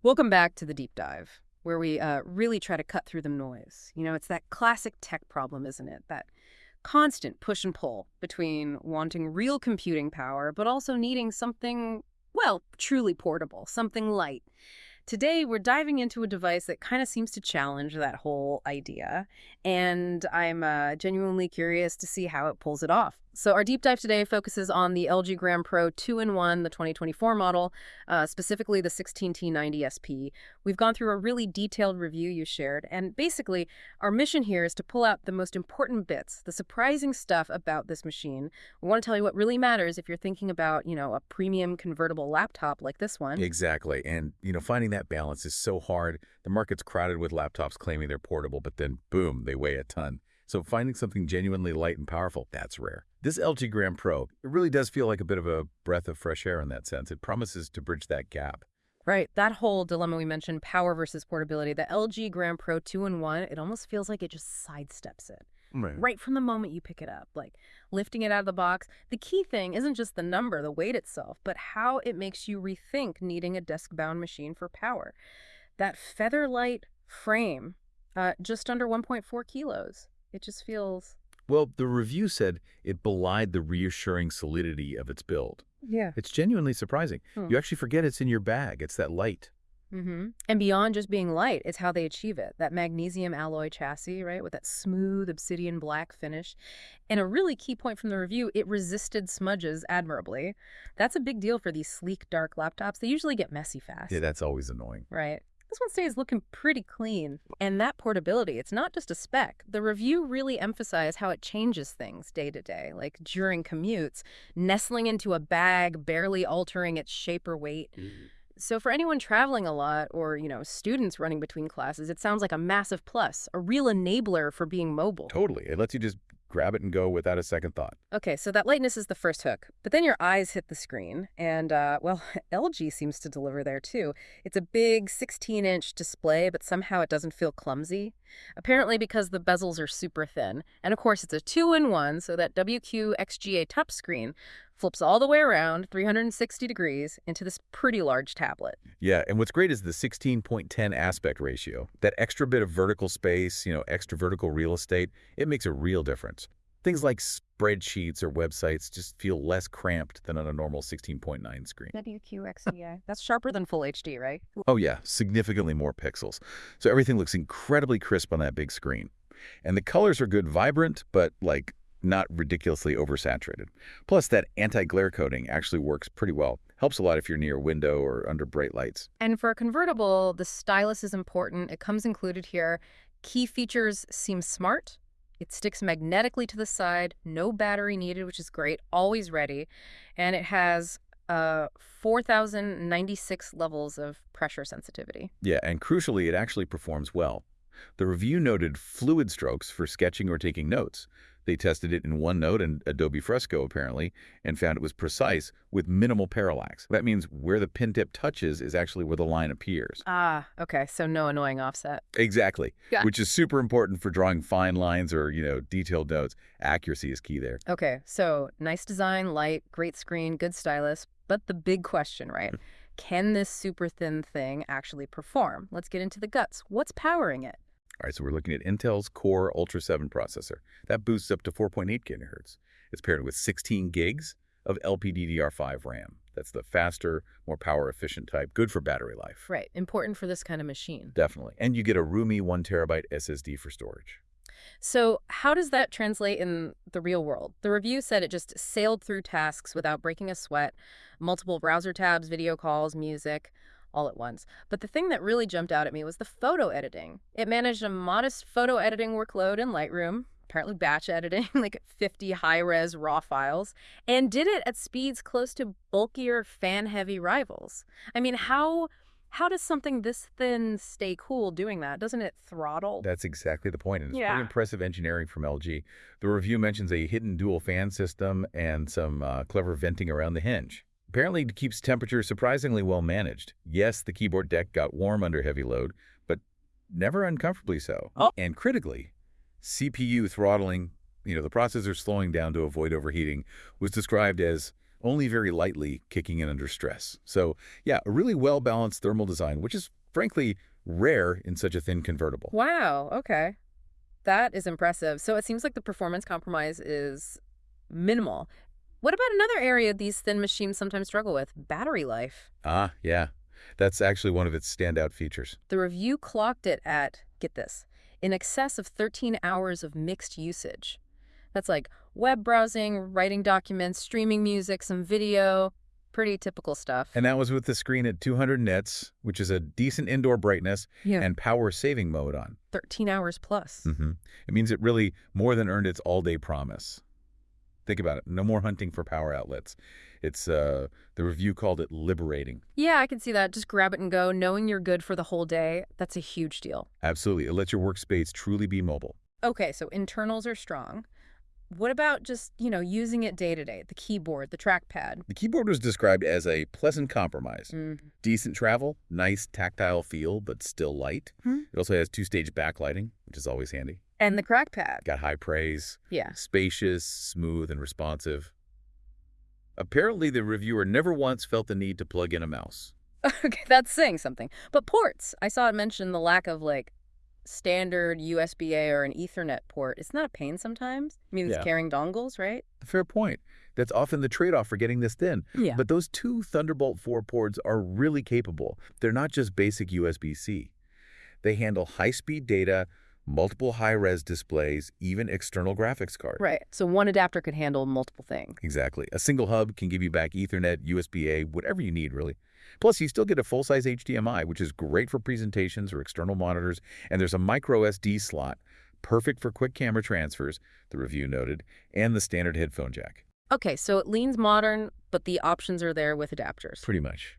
Welcome back to the deep dive, where we really try to cut through the noise. It's that classic tech problem, isn't it? That constant push and pull between wanting real computing power, but also needing something, well, truly portable, something light. Today, we're diving into a device that kind of seems to challenge that whole idea, and I'm genuinely curious to see how it pulls it off. So our deep dive today focuses on the LG Gram Pro 2-in-1, the 2024 model, specifically the 16T90 SP. We've gone through a really detailed review you shared, and basically, our mission here is to pull out the most important bits, the surprising stuff about this machine. We want to tell you what really matters if you're thinking about, a premium convertible laptop like this one. Exactly. And, finding that balance is so hard. The market's crowded with laptops claiming they're portable, but then, boom, they weigh a ton. So finding something genuinely light and powerful, that's rare. This LG Gram Pro, it really does feel like a bit of a breath of fresh air in that sense. It promises to bridge that gap. Right. That whole dilemma we mentioned, power versus portability, the LG Gram Pro 2-in-1, it almost feels like it just sidesteps it. Right from the moment you pick it up, like lifting it out of the box. The key thing isn't just the number, the weight itself, but how it makes you rethink needing a desk-bound machine for power. That feather-light frame, just under 1.4 kilos. It just feels... Well, the review said it belied the reassuring solidity of its build. Yeah. It's genuinely surprising. You actually forget it's in your bag. It's that light. And beyond just being light, it's how they achieve it. That magnesium alloy chassis, right, with that smooth obsidian black finish. And a really key point from the review, it resisted smudges admirably. That's a big deal for these sleek, dark laptops. They usually get messy fast. Yeah, that's always annoying. Right. This one stays looking pretty clean. And that portability, it's not just a spec. The review really emphasized how it changes things day to day, like during commutes, nestling into a bag, barely altering its shape or weight. So for anyone traveling a lot or, students running between classes, it sounds like a massive plus, a real enabler for being mobile. Totally. It lets you just grab it and go without a second thought. Okay, so that lightness is the first hook. But then your eyes hit the screen, and, LG seems to deliver there too. It's a big 16-inch display, but somehow it doesn't feel clumsy. Apparently because the bezels are super thin. And of course, it's a 2-in-1, so that WQXGA touchscreen flips all the way around 360 degrees into this pretty large tablet. Yeah, and what's great is the 16:10 aspect ratio. That extra bit of vertical space, extra vertical real estate, it makes a real difference. Things like spreadsheets or websites just feel less cramped than on a normal 16:9 screen. WQXGA. That's sharper than Full HD, right? Oh yeah, significantly more pixels. So everything looks incredibly crisp on that big screen. And the colors are good, vibrant, but not ridiculously oversaturated. Plus, that anti-glare coating actually works pretty well. Helps a lot if you're near a window or under bright lights. And for a convertible, the stylus is important. It comes included here. Key features seem smart. It sticks magnetically to the side, no battery needed, which is great, always ready. And it has 4,096 levels of pressure sensitivity. Yeah, and crucially, it actually performs well. The review noted fluid strokes for sketching or taking notes. They tested it in OneNote and Adobe Fresco, apparently, and found it was precise with minimal parallax. That means where the pen tip touches is actually where the line appears. Ah, okay, so no annoying offset. Exactly, Yeah. which is super important for drawing fine lines or, detailed notes. Accuracy is key there. Okay, so nice design, light, great screen, good stylus, but the big question, right? Can this super thin thing actually perform? Let's get into the guts. What's powering it? All right, so we're looking at Intel's Core Ultra 7 processor. That boosts up to 4.8 gigahertz. It's paired with 16 gigs of LPDDR5 RAM. That's the faster, more power-efficient type, good for battery life. Right, important for this kind of machine. Definitely. And you get a roomy 1 terabyte SSD for storage. So how does that translate in the real world? The review said it just sailed through tasks without breaking a sweat, multiple browser tabs, video calls, music, all at once. But the thing that really jumped out at me was the photo editing. It managed a modest photo editing workload in Lightroom, apparently batch editing, like 50 high-res RAW files, and did it at speeds close to bulkier, fan-heavy rivals. I mean, how does something this thin stay cool doing that? Doesn't it throttle? That's exactly the point, and it's Yeah. pretty impressive engineering from LG. The review mentions a hidden dual fan system and some clever venting around the hinge. Apparently, it keeps temperature surprisingly well managed. Yes, the keyboard deck got warm under heavy load, but never uncomfortably so. And critically, CPU throttling, the processor slowing down to avoid overheating, was described as only very lightly kicking in under stress. So, yeah, a really well-balanced thermal design, which is, frankly, rare in such a thin convertible. Wow, okay. That is impressive. So it seems like the performance compromise is minimal. What about another area these thin machines sometimes struggle with? Battery life. Ah, yeah. That's actually one of its standout features. The review clocked it at, get this, in excess of 13 hours of mixed usage. That's like web browsing, writing documents, streaming music, some video, pretty typical stuff. And that was with the screen at 200 nits, which is a decent indoor brightness, Yeah. and power saving mode on. 13 hours plus. It means it really more than earned its all-day promise. Think about it. No more hunting for power outlets. It's, the review called it liberating. Yeah, I can see that. Just grab it and go, knowing you're good for the whole day. That's a huge deal. Absolutely. It lets your workspace truly be mobile. Okay, so internals are strong. What about just, using it day to day? The keyboard, the trackpad. The keyboard was described as a pleasant compromise. Mm. Decent travel, nice tactile feel, but still light. It also has two-stage backlighting, which is always handy. And the trackpad. Got high praise. Yeah. Spacious, smooth, and responsive. Apparently, the reviewer never once felt the need to plug in a mouse. Okay, that's saying something. But ports, I saw it mention the lack of, standard USB-A or an Ethernet port. It's not a pain sometimes. I mean, it's Yeah. carrying dongles, right? Fair point. That's often the trade-off for getting this thin. Yeah. But those two Thunderbolt 4 ports are really capable. They're not just basic USB-C. They handle high-speed data, multiple high-res displays, even external graphics card. Right. So one adapter could handle multiple things. Exactly. A single hub can give you back Ethernet, USB-A, whatever you need, really. Plus, you still get a full-size HDMI, which is great for presentations or external monitors, and there's a micro SD slot, perfect for quick camera transfers, the review noted, and the standard headphone jack. Okay, so it leans modern, but the options are there with adapters. Pretty much.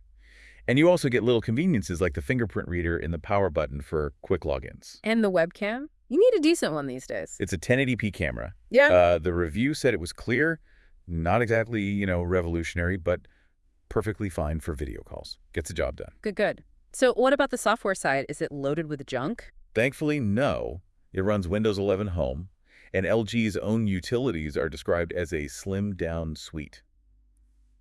And you also get little conveniences like the fingerprint reader and the power button for quick logins. And the webcam? You need a decent one these days. It's a 1080p camera. Yeah. The review said it was clear, not exactly, revolutionary, but perfectly fine for video calls. Gets the job done. Good, good. So what about the software side? Is it loaded with junk? Thankfully, no. It runs Windows 11 Home, and LG's own utilities are described as a slimmed-down suite.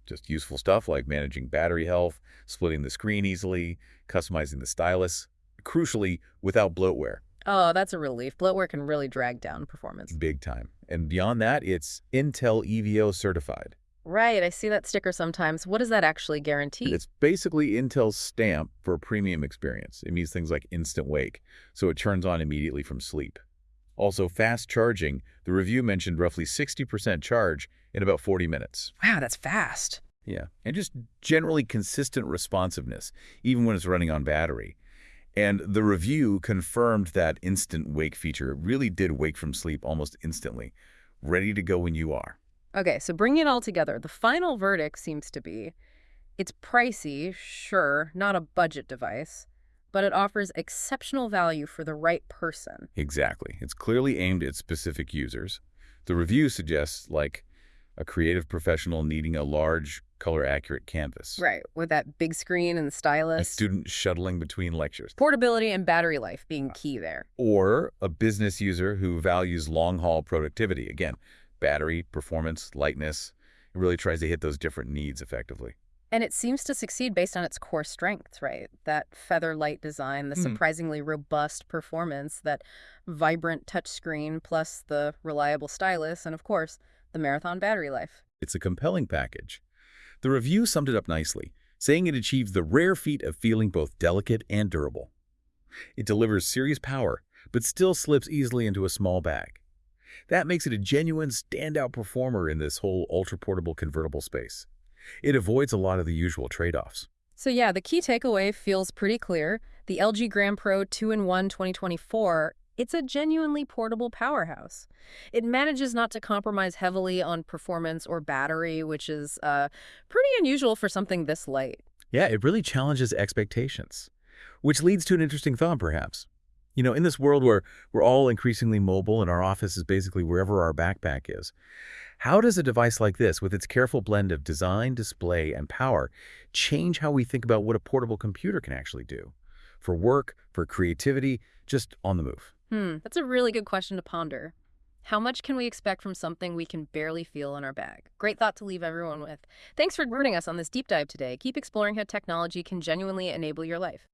Just useful stuff like managing battery health, splitting the screen easily, customizing the stylus, crucially, without bloatware. Oh, that's a relief. Bloatware can really drag down performance. Big time. And beyond that, it's Intel EVO certified. Right, I see that sticker sometimes. What does that actually guarantee? It's basically Intel's stamp for a premium experience. It means things like instant wake, so it turns on immediately from sleep. Also, fast charging. The review mentioned roughly 60% charge in about 40 minutes. Wow, that's fast. Yeah, and just generally consistent responsiveness, even when it's running on battery. And the review confirmed that instant wake feature really did wake from sleep almost instantly, ready to go when you are. Okay, so bringing it all together, the final verdict seems to be, it's pricey, sure, not a budget device, but it offers exceptional value for the right person. Exactly. It's clearly aimed at specific users. The review suggests, like, a creative professional needing a large, color-accurate canvas. Right, with that big screen and the A stylus. student shuttling between lectures. Portability and battery life being key there. Or a business user who values long-haul productivity. Again, battery, performance, lightness. It really tries to hit those different needs effectively. And it seems to succeed based on its core strengths, right? That feather light design, the surprisingly robust performance, that vibrant touchscreen, plus the reliable stylus, and of course, the marathon battery life. It's a compelling package. The review summed it up nicely, saying it achieves the rare feat of feeling both delicate and durable. It delivers serious power, but still slips easily into a small bag. That makes it a genuine standout performer in this whole ultra-portable convertible space. It avoids a lot of the usual trade-offs. So yeah, the key takeaway feels pretty clear. The LG Gram Pro 2-in-1 2024, it's a genuinely portable powerhouse. It manages not to compromise heavily on performance or battery, which is pretty unusual for something this light. Yeah, it really challenges expectations, which leads to an interesting thought, perhaps. In this world where we're all increasingly mobile and our office is basically wherever our backpack is, how does a device like this, with its careful blend of design, display, and power, change how we think about what a portable computer can actually do? For work, for creativity, just on the move. That's a really good question to ponder. How much can we expect from something we can barely feel in our bag? Great thought to leave everyone with. Thanks for joining us on this deep dive today. Keep exploring how technology can genuinely enable your life.